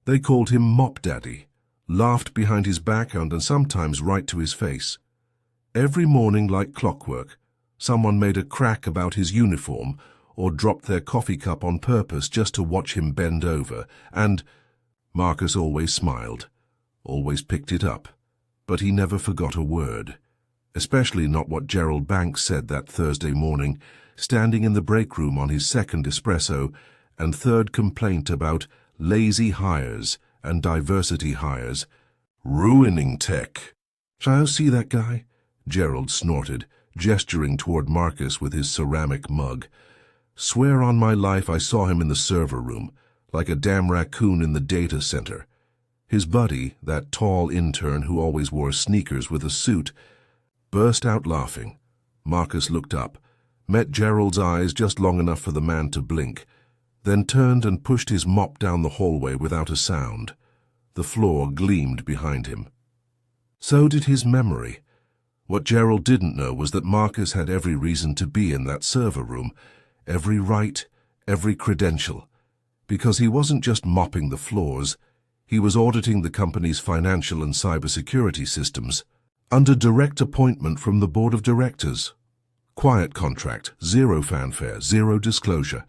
They called him Mop Daddy, laughed behind his back and sometimes right to his face. Every morning, like clockwork, someone made a crack about his uniform or dropped their coffee cup on purpose just to watch him bend over, and Marcus always smiled, always picked it up, but he never forgot a word, especially not what Gerald Banks said that Thursday morning, standing in the break room on his second espresso and third complaint about lazy hires and diversity hires. Ruining tech. "Shall I see that guy?" Gerald snorted, gesturing toward Marcus with his ceramic mug. "Swear on my life I saw him in the server room, like a damn raccoon in the data center." His buddy, that tall intern who always wore sneakers with a suit, burst out laughing. Marcus looked up, met Gerald's eyes just long enough for the man to blink, then turned and pushed his mop down the hallway without a sound. The floor gleamed behind him. So did his memory. What Gerald didn't know was that Marcus had every reason to be in that server room, every right, every credential, because he wasn't just mopping the floors, he was auditing the company's financial and cybersecurity systems, under direct appointment from the board of directors. Quiet contract, zero fanfare, zero disclosure.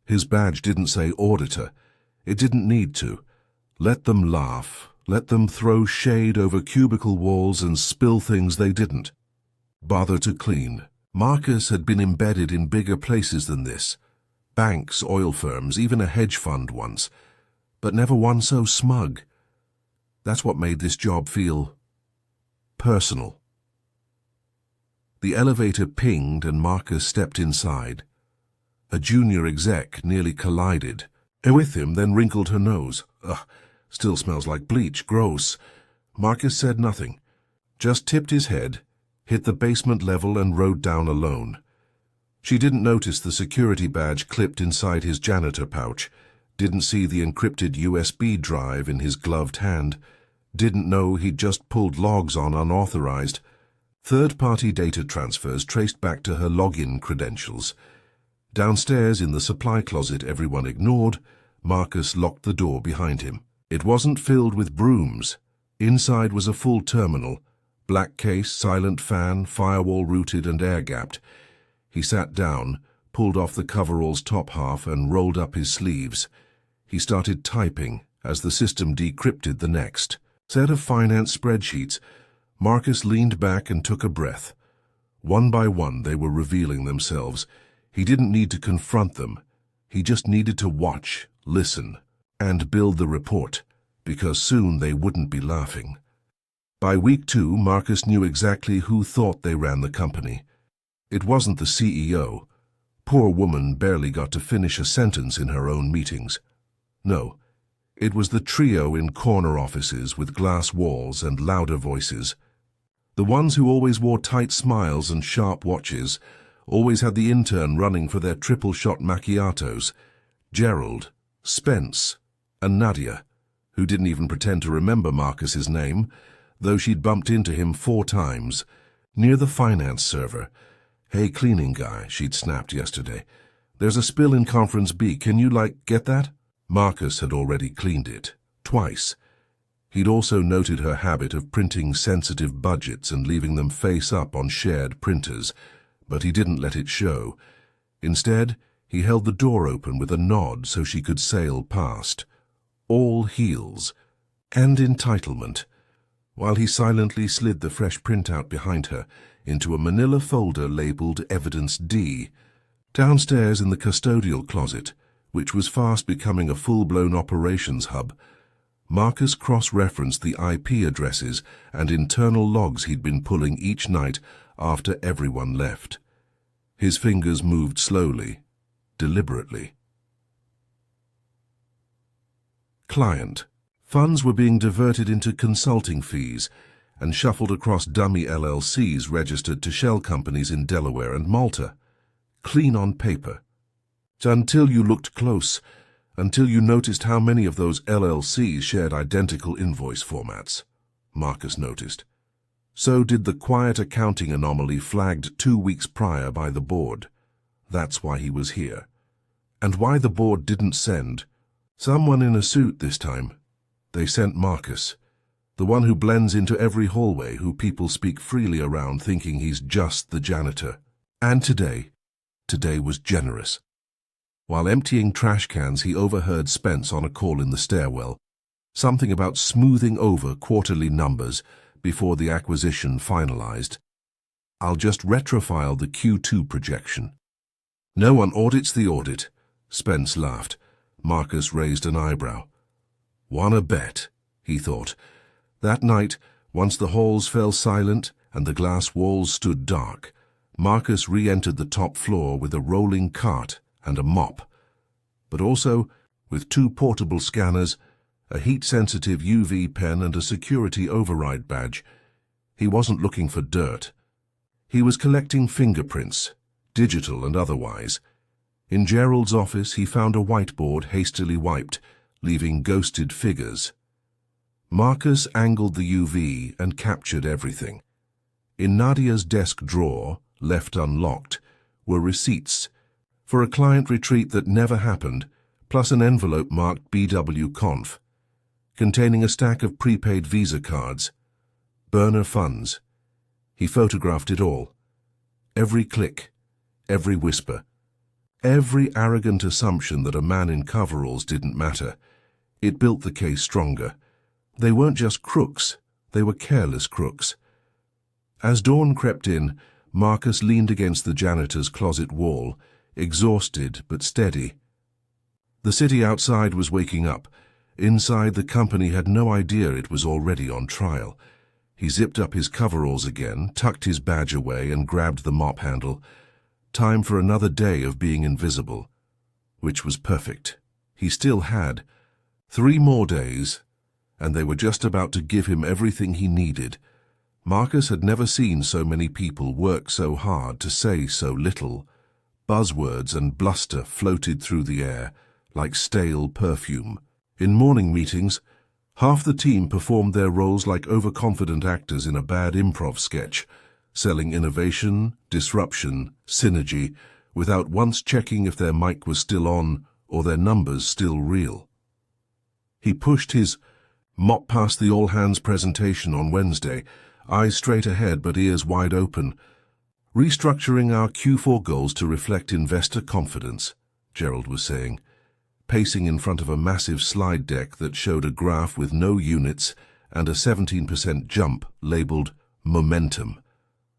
His badge didn't say auditor. It didn't need to. Let them laugh. Let them throw shade over cubicle walls and spill things they didn't bother to clean. Marcus had been embedded in bigger places than this. Banks, oil firms, even a hedge fund once. But never one so smug. That's what made this job feel personal. The elevator pinged and Marcus stepped inside. A junior exec nearly collided. With him, then wrinkled her nose. "Ugh, still smells like bleach, gross." Marcus said nothing, just tipped his head, hit the basement level and rode down alone. She didn't notice the security badge clipped inside his janitor pouch, didn't see the encrypted USB drive in his gloved hand, didn't know he'd just pulled logs on unauthorized. Third-party data transfers traced back to her login credentials. Downstairs in the supply closet everyone ignored, Marcus locked the door behind him. It wasn't filled with brooms. Inside was a full terminal, black case, silent fan, firewall routed and air-gapped. He sat down, pulled off the coverall's top half and rolled up his sleeves. He started typing as the system decrypted the next set of finance spreadsheets. Marcus leaned back and took a breath. One by one they were revealing themselves. He didn't need to confront them. He just needed to watch, listen, and build the report, because soon they wouldn't be laughing. By week 2, Marcus knew exactly who thought they ran the company. It wasn't the CEO. Poor woman barely got to finish a sentence in her own meetings. No, it was the trio in corner offices with glass walls and louder voices. The ones who always wore tight smiles and sharp watches, always had the intern running for their triple-shot macchiatos. Gerald, Spence, and Nadia, who didn't even pretend to remember Marcus's name, though she'd bumped into him 4 times, near the finance server. "Hey, cleaning guy," she'd snapped yesterday. "There's a spill in Conference B. Can you, get that?" Marcus had already cleaned it, twice. He'd also noted her habit of printing sensitive budgets and leaving them face up on shared printers, but he didn't let it show. Instead, he held the door open with a nod so she could sail past. All heels. And entitlement. While he silently slid the fresh printout behind her into a manila folder labeled Evidence D. Downstairs in the custodial closet, which was fast becoming a full-blown operations hub, Marcus cross-referenced the IP addresses and internal logs he'd been pulling each night after everyone left. His fingers moved slowly, deliberately. Client. Funds were being diverted into consulting fees and shuffled across dummy LLCs registered to shell companies in Delaware and Malta. Clean on paper. Until you looked close, until you noticed how many of those LLCs shared identical invoice formats, Marcus noticed. So did the quiet accounting anomaly flagged 2 weeks prior by the board. That's why he was here. And why the board didn't send someone in a suit this time, They sent Marcus, the one who blends into every hallway, who people speak freely around thinking he's just the janitor. And today was generous. While emptying trash cans, he overheard Spence on a call in the stairwell, something about smoothing over quarterly numbers before the acquisition finalized. I'll just retrofile the Q2 projection. No one audits the audit, Spence laughed. Marcus raised an eyebrow. Wanna bet, he thought. That night, once the halls fell silent and the glass walls stood dark, Marcus re-entered the top floor with a rolling cart and a mop, but also with 2 portable scanners, a heat-sensitive UV pen and a security override badge. He wasn't looking for dirt. He was collecting fingerprints, digital and otherwise. In Gerald's office, he found a whiteboard hastily wiped, leaving ghosted figures. Marcus angled the UV and captured everything. In Nadia's desk drawer, left unlocked, were receipts for a client retreat that never happened, plus an envelope marked BW Conf, containing a stack of prepaid Visa cards. Burner funds. He photographed it all. Every click, every whisper, every arrogant assumption that a man in coveralls didn't matter. It built the case stronger. They weren't just crooks, they were careless crooks. As dawn crept in, Marcus leaned against the janitor's closet wall, exhausted but steady. The city outside was waking up. Inside, the company had no idea it was already on trial. He zipped up his coveralls again, tucked his badge away, and grabbed the mop handle. Time for another day of being invisible. Which was perfect. He still had 3 more days, and they were just about to give him everything he needed. Marcus had never seen so many people work so hard to say so little. Buzzwords and bluster floated through the air, like stale perfume. In morning meetings, half the team performed their roles like overconfident actors in a bad improv sketch, selling innovation, disruption, synergy, without once checking if their mic was still on or their numbers still real. He pushed his mop past the all-hands presentation on Wednesday, eyes straight ahead but ears wide open. Restructuring our Q4 goals to reflect investor confidence, Gerald was saying, pacing in front of a massive slide deck that showed a graph with no units and a 17% jump labeled momentum.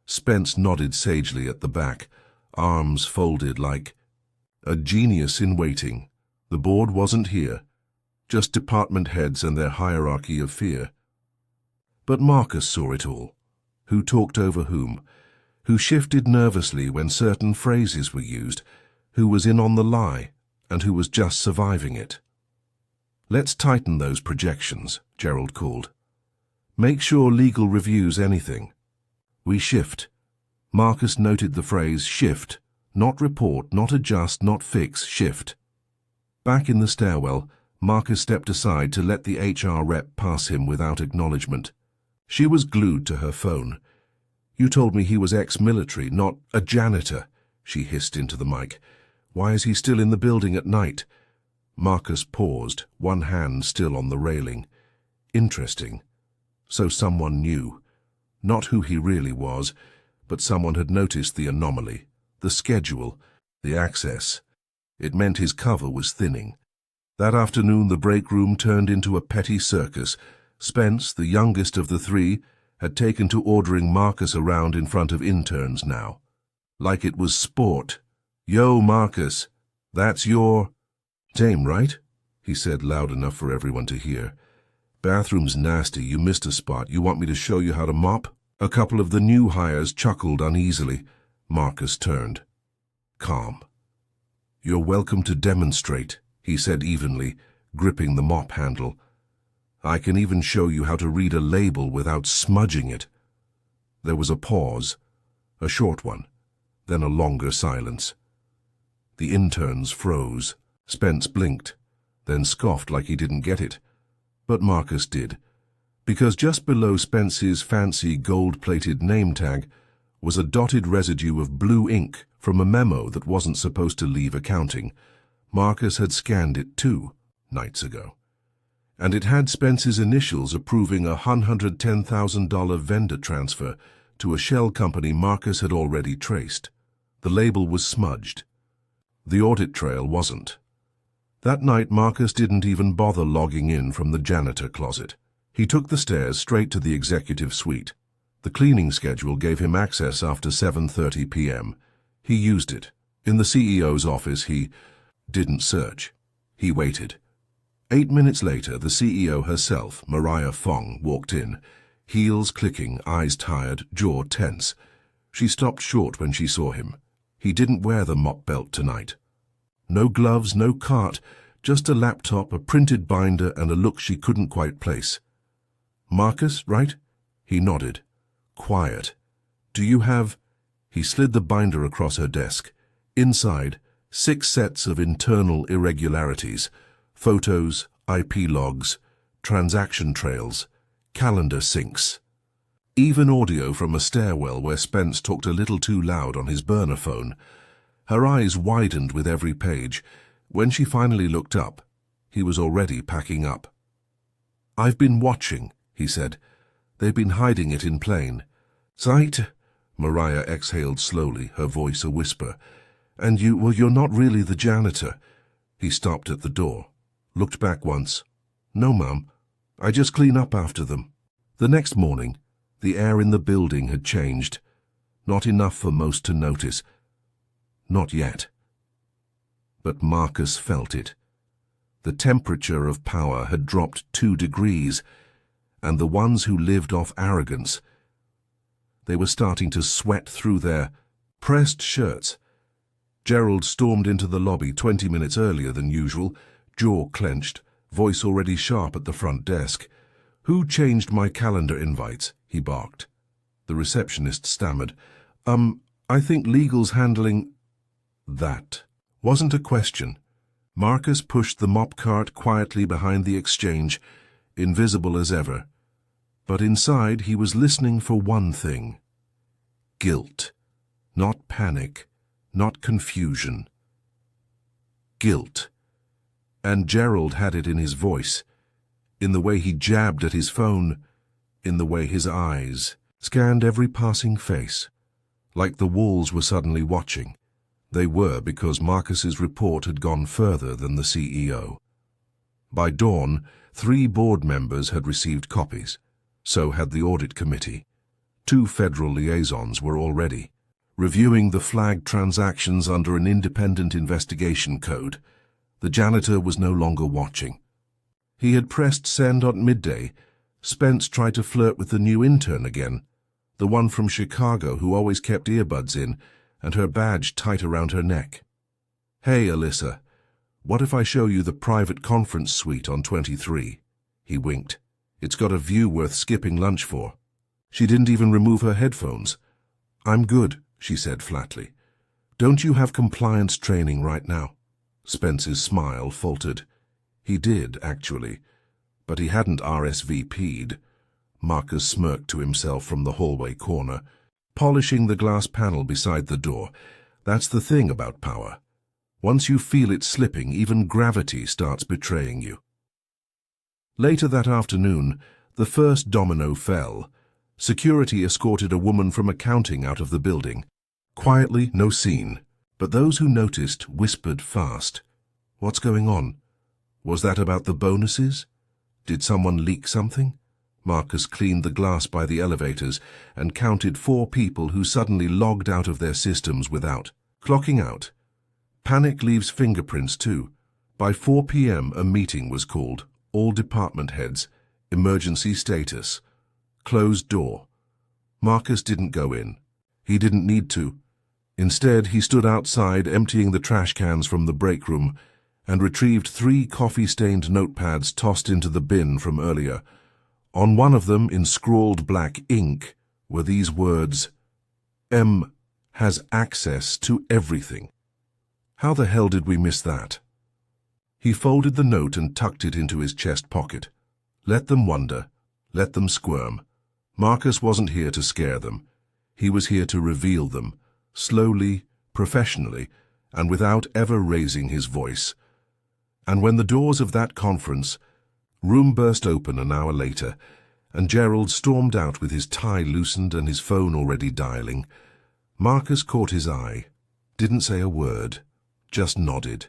Spence nodded sagely at the back, arms folded like a genius in waiting. The board wasn't here, just department heads and their hierarchy of fear. But Marcus saw it all. Who talked over whom? Who shifted nervously when certain phrases were used? Who was in on the lie? And who was just surviving it? Let's tighten those projections, Gerald called. Make sure legal reviews anything. We shift. Marcus noted the phrase shift, not report, not adjust, not fix, shift. Back in the stairwell, Marcus stepped aside to let the HR rep pass him without acknowledgement. She was glued to her phone. You told me he was ex-military, not a janitor, she hissed into the mic. Why is he still in the building at night? Marcus paused, one hand still on the railing. Interesting. So someone knew. Not who he really was, but someone had noticed the anomaly, the schedule, the access. It meant his cover was thinning. That afternoon the break room turned into a petty circus. Spence, the youngest of the 3, had taken to ordering Marcus around in front of interns now. Like it was sport. Yo, Marcus, that's your name, right? He said loud enough for everyone to hear. Bathroom's nasty, you missed a spot. You want me to show you how to mop? A couple of the new hires chuckled uneasily. Marcus turned. Calm. You're welcome to demonstrate, he said evenly, gripping the mop handle. I can even show you how to read a label without smudging it. There was a pause, a short one, then a longer silence. The interns froze. Spence blinked, then scoffed like he didn't get it. But Marcus did, because just below Spence's fancy gold-plated name tag was a dotted residue of blue ink from a memo that wasn't supposed to leave accounting. Marcus had scanned it 2 nights ago. and it had Spence's initials approving a $110,000 vendor transfer to a shell company Marcus had already traced. The label was smudged. The audit trail wasn't. That night, Marcus didn't even bother logging in from the janitor closet. He took the stairs straight to the executive suite. The cleaning schedule gave him access after 7:30 p.m. He used it. In the CEO's office, he didn't search. He waited. 8 minutes later, the CEO herself, Mariah Fong, walked in, heels clicking, eyes tired, jaw tense. She stopped short when she saw him. He didn't wear the mop belt tonight. No gloves, no cart, just a laptop, a printed binder, and a look she couldn't quite place. "Marcus, right?" He nodded. "Quiet. Do you have—" He slid the binder across her desk. Inside, 6 sets of internal irregularities, photos, IP logs, transaction trails, calendar syncs. Even audio from a stairwell where Spence talked a little too loud on his burner phone. Her eyes widened with every page. When she finally looked up, he was already packing up. "I've been watching," he said. "They've been hiding it in plain sight." Mariah exhaled slowly, her voice a whisper. "And you're not really the janitor." He stopped at the door, looked back once. "No, Mum. I just clean up after them." The next morning, the air in the building had changed. Not enough for most to notice. Not yet. But Marcus felt it. The temperature of power had dropped 2 degrees, and the ones who lived off arrogance, they were starting to sweat through their pressed shirts. Gerald stormed into the lobby 20 minutes earlier than usual, jaw clenched, voice already sharp at the front desk. "Who changed my calendar invites?" he barked. The receptionist stammered. I think legal's handling—" That wasn't a question. Marcus pushed the mop cart quietly behind the exchange, invisible as ever. But inside he was listening for one thing. Guilt. Not panic, not confusion. Guilt. And Gerald had it in his voice, in the way he jabbed at his phone, in the way his eyes scanned every passing face, like the walls were suddenly watching. They were, because Marcus's report had gone further than the CEO. By dawn, 3 board members had received copies. So had the audit committee. 2 federal liaisons were already reviewing the flagged transactions under an independent investigation code. The janitor was no longer watching. He had pressed send at midday. Spence tried to flirt with the new intern again, the one from Chicago who always kept earbuds in and her badge tight around her neck. "Hey, Alyssa, what if I show you the private conference suite on 23? He winked. "It's got a view worth skipping lunch for." She didn't even remove her headphones. "I'm good," she said flatly. "Don't you have compliance training right now?" Spence's smile faltered. He did, actually, but he hadn't RSVP'd. Marcus smirked to himself from the hallway corner, polishing the glass panel beside the door. That's the thing about power. Once you feel it slipping, even gravity starts betraying you. Later that afternoon, the first domino fell. Security escorted a woman from accounting out of the building. Quietly, no scene. But those who noticed whispered fast. "What's going on? Was that about the bonuses? Did someone leak something?" Marcus cleaned the glass by the elevators and counted 4 people who suddenly logged out of their systems without clocking out. Panic leaves fingerprints too. By 4 p.m. a meeting was called. All department heads. Emergency status. Closed door. Marcus didn't go in. He didn't need to. Instead, he stood outside emptying the trash cans from the break room and retrieved 3 coffee-stained notepads tossed into the bin from earlier. On one of them, in scrawled black ink, were these words, "M has access to everything." How the hell did we miss that? He folded the note and tucked it into his chest pocket. Let them wonder. Let them squirm. Marcus wasn't here to scare them. He was here to reveal them, slowly, professionally, and without ever raising his voice. And when the doors of that conference Room burst open an hour later, and Gerald stormed out with his tie loosened and his phone already dialing. Marcus caught his eye, didn't say a word, just nodded.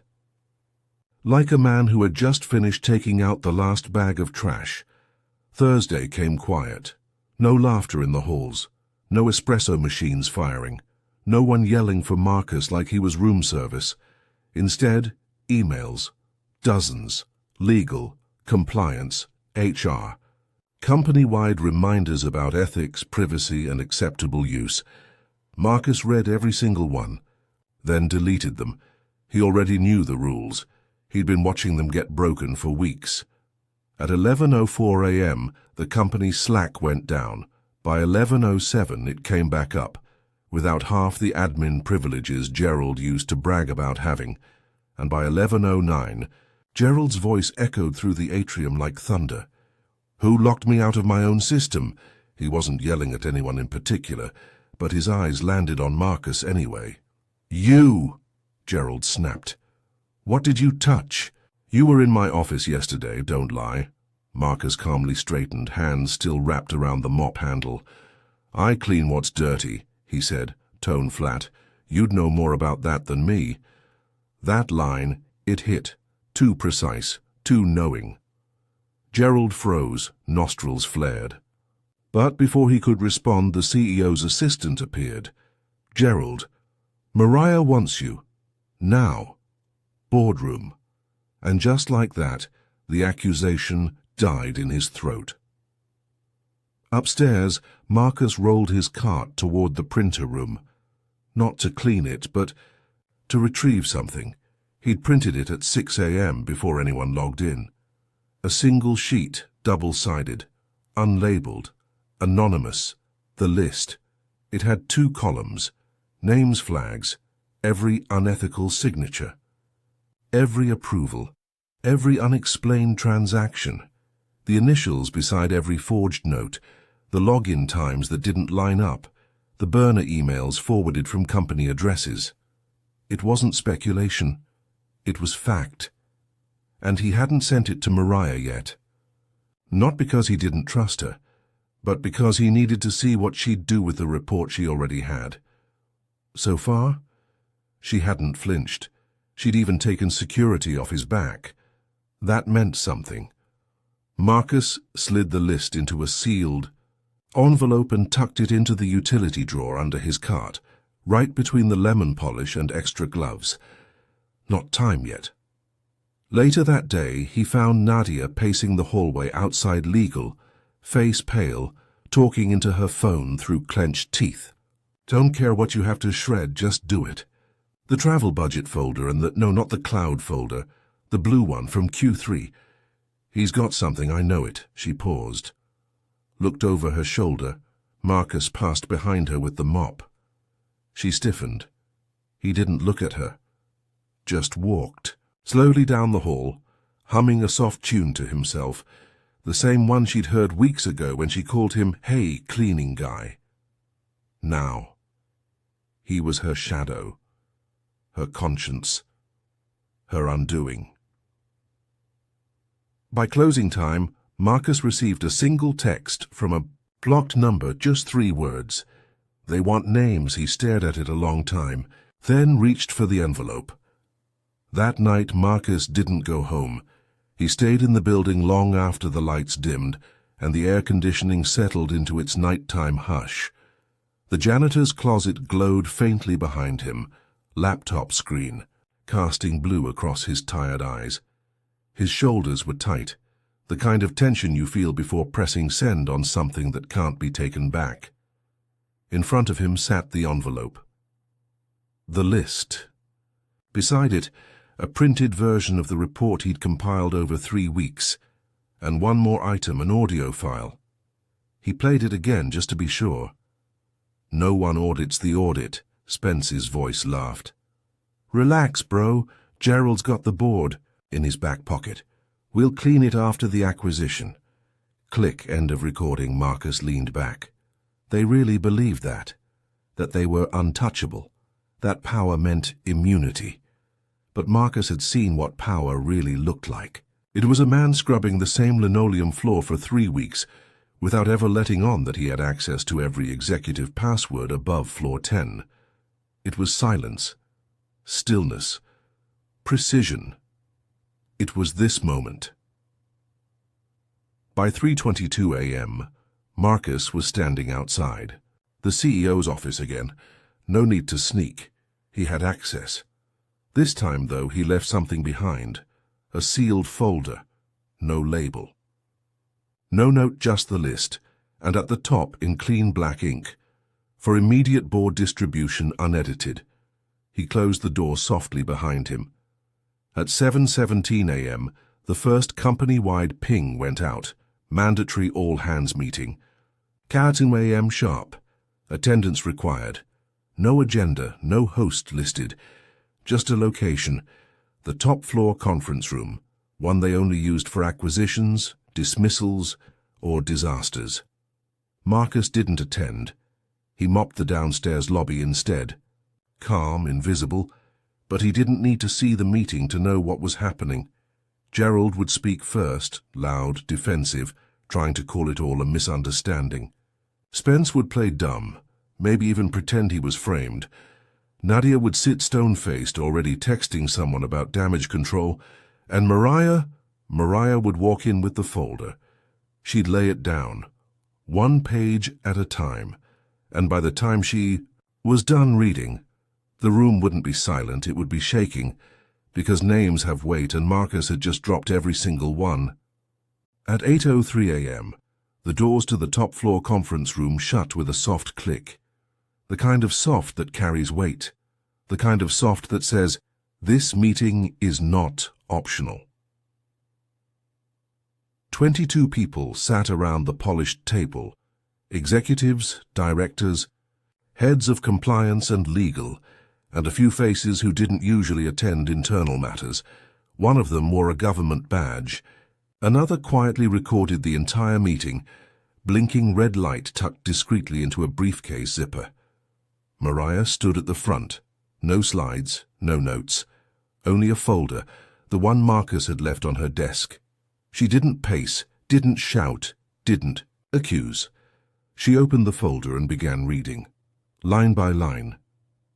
Like a man who had just finished taking out the last bag of trash, Thursday came quiet. No laughter in the halls, no espresso machines firing, no one yelling for Marcus like he was room service. Instead, emails, dozens, legal, compliance, HR, company-wide reminders about ethics, privacy, and acceptable use. Marcus read every single one, then deleted them. He already knew the rules. He'd been watching them get broken for weeks. At 11:04 a.m., the company's Slack went down. By 11:07, it came back up, without half the admin privileges Gerald used to brag about having. And by 11:09, Gerald's voice echoed through the atrium like thunder. "Who locked me out of my own system?" He wasn't yelling at anyone in particular, but his eyes landed on Marcus anyway. "You!" Gerald snapped. "What did you touch? You were in my office yesterday, don't lie." Marcus calmly straightened, hands still wrapped around the mop handle. "I clean what's dirty," he said, tone flat. "You'd know more about that than me." That line, it hit. Too precise, too knowing. Gerald froze, nostrils flared. But before he could respond, the CEO's assistant appeared. "Gerald, Mariah wants you. Now. Boardroom." And just like that, the accusation died in his throat. Upstairs, Marcus rolled his cart toward the printer room. Not to clean it, but to retrieve something. He'd printed it at 6 a.m. before anyone logged in. A single sheet, double-sided, unlabeled, anonymous, the list. It had 2 columns, names flags, every unethical signature, every approval, every unexplained transaction, the initials beside every forged note, the login times that didn't line up, the burner emails forwarded from company addresses. It wasn't speculation. It was fact. And he hadn't sent it to Mariah yet. Not because he didn't trust her, but because he needed to see what she'd do with the report she already had. So far, she hadn't flinched. She'd even taken security off his back. That meant something. Marcus slid the list into a sealed envelope and tucked it into the utility drawer under his cart, right between the lemon polish and extra gloves. Not time yet. Later that day, he found Nadia pacing the hallway outside legal, face pale, talking into her phone through clenched teeth. "Don't care what you have to shred, just do it. The travel budget folder and not the cloud folder, the blue one from Q3. He's got something, I know it." She paused. Looked over her shoulder. Marcus passed behind her with the mop. She stiffened. He didn't look at her. Just walked, slowly down the hall, humming a soft tune to himself, the same one she'd heard weeks ago when she called him, "Hey, cleaning guy." Now, he was her shadow, her conscience, her undoing. By closing time, Marcus received a single text from a blocked number, just 3 words. "They want names." He stared at it a long time, then reached for the envelope. That night, Marcus didn't go home. He stayed in the building long after the lights dimmed and the air conditioning settled into its nighttime hush. The janitor's closet glowed faintly behind him, laptop screen, casting blue across his tired eyes. His shoulders were tight, the kind of tension you feel before pressing send on something that can't be taken back. In front of him sat the envelope. The list. Beside it, a printed version of the report he'd compiled over 3 weeks, and one more item, an audio file. He played it again just to be sure. "No one audits the audit," Spence's voice laughed. "Relax, bro. Gerald's got the board in his back pocket. We'll clean it after the acquisition." Click, end of recording. Marcus leaned back. They really believed that they were untouchable, that power meant immunity. But Marcus had seen what power really looked like. It was a man scrubbing the same linoleum floor for 3 weeks without ever letting on that he had access to every executive password above floor 10. It was silence, stillness, precision. It was this moment. By 3:22 a.m., Marcus was standing outside. The CEO's office again. No need to sneak. He had access. This time, though, he left something behind. A sealed folder. No label. No note, just the list, and at the top in clean black ink. For immediate board distribution, unedited. He closed the door softly behind him. At 7:17 a.m., the first company-wide ping went out. Mandatory all-hands meeting. 10 a.m. sharp. Attendance required. No agenda, no host listed. Just a location. The top-floor conference room. One they only used for acquisitions, dismissals, or disasters. Marcus didn't attend. He mopped the downstairs lobby instead. Calm, invisible, but he didn't need to see the meeting to know what was happening. Gerald would speak first, loud, defensive, trying to call it all a misunderstanding. Spence would play dumb, maybe even pretend he was framed. Nadia would sit stone-faced, already texting someone about damage control, and Mariah would walk in with the folder. She'd lay it down, 1 page at a time, and by the time she was done reading, the room wouldn't be silent, it would be shaking, because names have weight and Marcus had just dropped every single one. At 8:03 a.m., the doors to the top-floor conference room shut with a soft click. The kind of soft that carries weight. The kind of soft that says, "This meeting is not optional." 22 people sat around the polished table. Executives, directors, heads of compliance and legal, and a few faces who didn't usually attend internal matters. One of them wore a government badge. Another quietly recorded the entire meeting, blinking red light tucked discreetly into a briefcase zipper. Mariah stood at the front. No slides, no notes. Only a folder, the one Marcus had left on her desk. She didn't pace, didn't shout, didn't accuse. She opened the folder and began reading, line by line.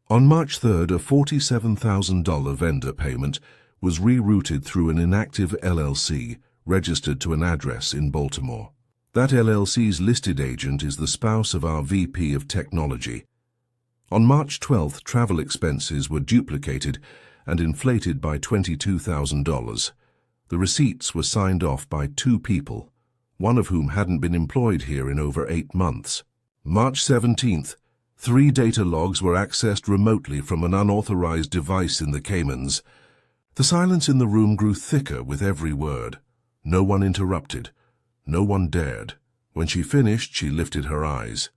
On March 3rd, a $47,000 vendor payment was rerouted through an inactive LLC registered to an address in Baltimore. That LLC's listed agent is the spouse of our VP of Technology. On March 12th, travel expenses were duplicated and inflated by $22,000. The receipts were signed off by 2 people, one of whom hadn't been employed here in over 8 months. March 17th, 3 data logs were accessed remotely from an unauthorized device in the Caymans. The silence in the room grew thicker with every word. No one interrupted. No one dared. When she finished, she lifted her eyes.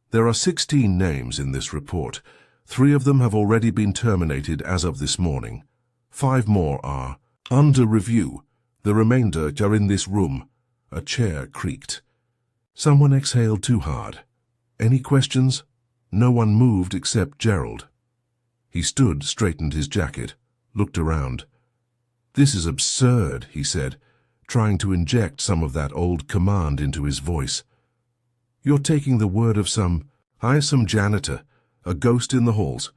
There are 16 names in this report. 3 of them have already been terminated as of this morning. 5 more are under review. The remainder are in this room. A chair creaked. Someone exhaled too hard. Any questions? No one moved except Gerald. He stood, straightened his jacket, looked around. "This is absurd," he said, trying to inject some of that old command into his voice. "You're taking the word of some janitor, a ghost in the halls."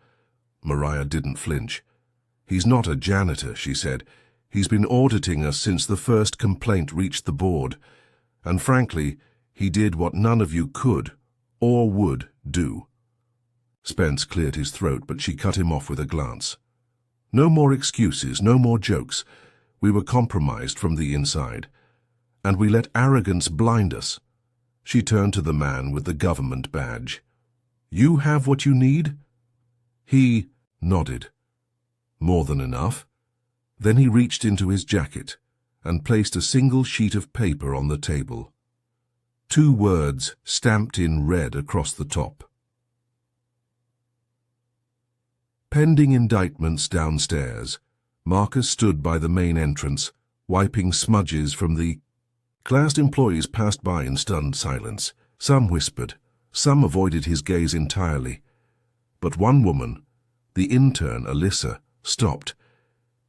Mariah didn't flinch. "He's not a janitor," she said. "He's been auditing us since the first complaint reached the board. And frankly, he did what none of you could or would do." Spence cleared his throat, but she cut him off with a glance. "No more excuses, no more jokes. We were compromised from the inside. And we let arrogance blind us." She turned to the man with the government badge. "You have what you need?" He nodded. "More than enough." Then he reached into his jacket and placed a single sheet of paper on the table. 2 words stamped in red across the top. Pending indictments downstairs, Marcus stood by the main entrance, wiping smudges from the classed employees passed by in stunned silence. Some whispered, some avoided his gaze entirely. But one woman, the intern Alyssa, stopped.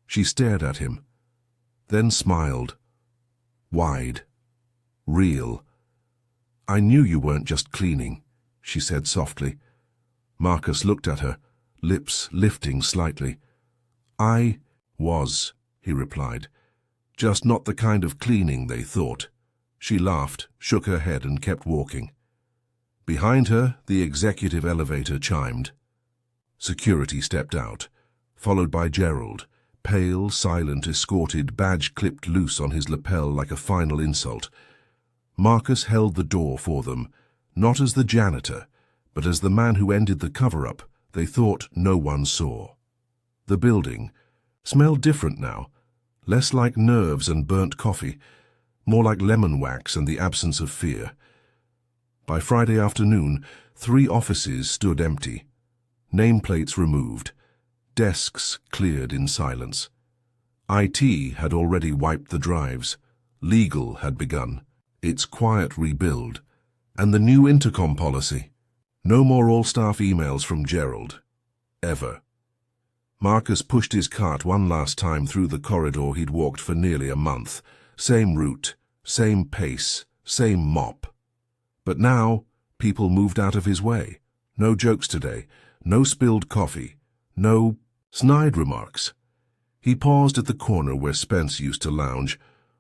She stared at him. then smiled. Wide. Real. "I knew you weren't just cleaning," she said softly. Marcus looked at her, lips lifting slightly. "I was," he replied. "Just not the kind of cleaning they thought." She laughed, shook her head, and kept walking. Behind her, the executive elevator chimed. Security stepped out, followed by Gerald, pale, silent, escorted, badge clipped loose on his lapel like a final insult. Marcus held the door for them, not as the janitor, but as the man who ended the cover-up they thought no one saw. The building smelled different now, less like nerves and burnt coffee, more like lemon wax and the absence of fear. By Friday afternoon, 3 offices stood empty, nameplates removed, desks cleared in silence. IT had already wiped the drives, legal had begun, its quiet rebuild, and the new intercom policy. No more all-staff emails from Gerald. Ever. Marcus pushed his cart one last time through the corridor he'd walked for nearly a month. Same route, same pace, same mop. But now, people moved out of his way. No jokes today, no spilled coffee, no snide remarks. He paused at the corner where Spence used to lounge,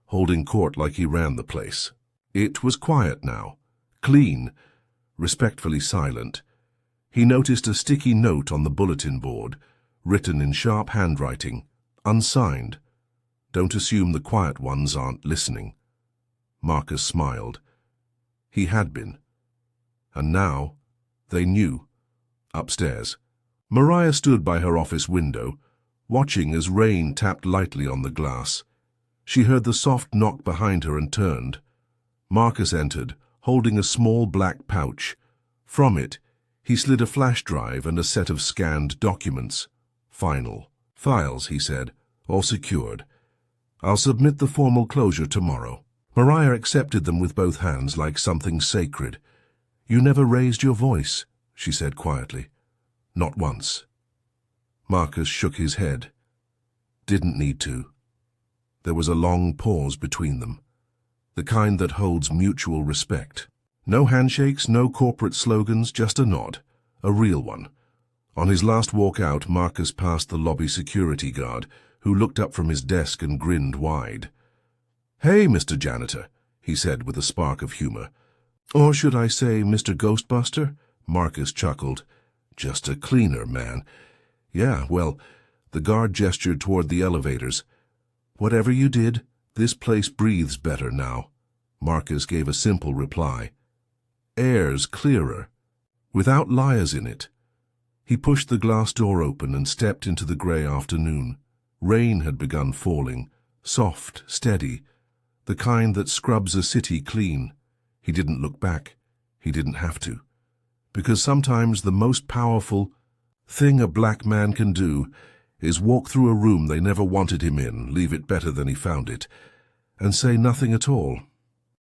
holding court like he ran the place. It was quiet now, clean, respectfully silent. He noticed a sticky note on the bulletin board, written in sharp handwriting, unsigned. "Don't assume the quiet ones aren't listening." Marcus smiled. He had been. And now, they knew. Upstairs, Mariah stood by her office window, watching as rain tapped lightly on the glass. She heard the soft knock behind her and turned. Marcus entered, holding a small black pouch. From it, he slid a flash drive and a set of scanned documents. "Final files," he said, "all secured. I'll submit the formal closure tomorrow." Mariah accepted them with both hands like something sacred. "You never raised your voice," she said quietly. "Not once." Marcus shook his head. Didn't need to. There was a long pause between them, the kind that holds mutual respect. No handshakes, no corporate slogans, just a nod, a real one. On his last walk out, Marcus passed the lobby security guard, who looked up from his desk and grinned wide. "Hey, Mr. Janitor," he said with a spark of humor. "Or should I say Mr. Ghostbuster?" Marcus chuckled. "Just a cleaner, man." "Yeah, well," the guard gestured toward the elevators. "Whatever you did, this place breathes better now." Marcus gave a simple reply. "Air's clearer, without liars in it." He pushed the glass door open and stepped into the grey afternoon. Rain had begun falling, soft, steady, the kind that scrubs a city clean. He didn't look back. He didn't have to. Because sometimes the most powerful thing a black man can do is walk through a room they never wanted him in, leave it better than he found it, and say nothing at all.